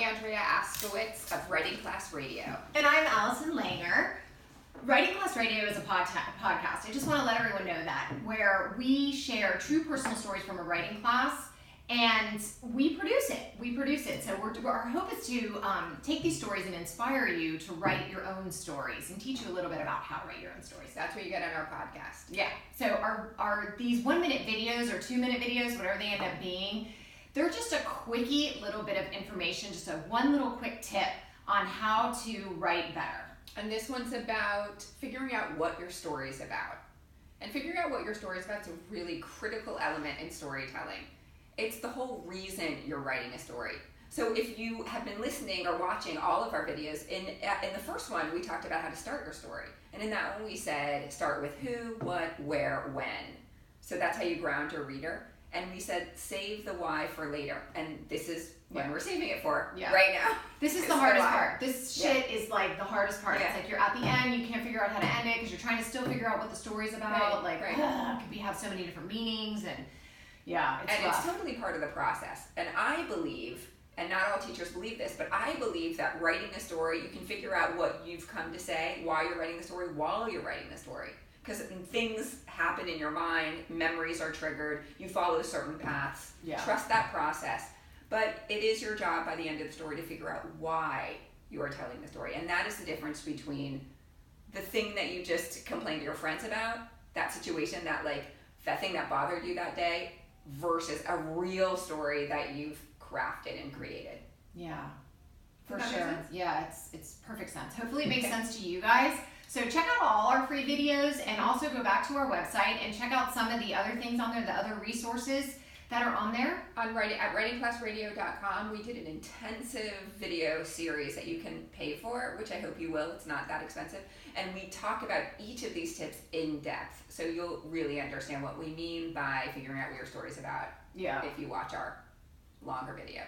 Andrea Askowitz of Writing Class Radio. And I'm Allison Langer. Writing Class Radio is a podcast. I just want to let everyone know that, where we share true personal stories from a writing class, and we produce it. So our hope is to take these stories and inspire you to write your own stories and teach you a little bit about how to write your own stories. That's what you get on our podcast. Yeah. So our these 1-minute videos or 2-minute videos, whatever they end up being, they're just a quickie little bit of information, just one little quick tip on how to write better. And this one's about figuring out what your story is about. And figuring out what your story is about is a really critical element in storytelling. It's the whole reason you're writing a story. So if you have been listening or watching all of our videos, in the first one we talked about how to start your story. And in that one we said start with who, what, where, when. So that's how you ground your reader. And we said save the why for later. And this is when we're saving it for right now. This is the hardest part. This shit is like the hardest part. It's like you're at the end, you can't figure out how to end it because you're trying to still figure out what the story's about. Could we have so many different meanings? And it's totally part of the process. And I believe, and not all teachers believe this, but I believe that writing a story, you can figure out what you've come to say, why you're writing the story, while you're writing the story. Because things happen in your mind, memories are triggered, you follow certain paths. Trust that process. But it is your job by the end of the story to figure out why you are telling the story. And that is the difference between the thing that you just complained to your friends about, that situation, that thing that bothered you that day, versus a real story that you've crafted and created. Yeah, for sure. Yeah, it's perfect sense. Hopefully it makes sense to you guys. So check out all our free videos and also go back to our website and check out some of the other things on there, the other resources that are on there. At writingclassradio.com, we did an intensive video series that you can pay for, which I hope you will. It's not that expensive. And we talk about each of these tips in depth, so you'll really understand what we mean by figuring out what your story's about if you watch our longer video.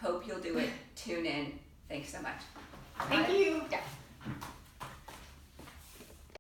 Hope you'll do it. Tune in. Thanks so much. Thank you. Yeah.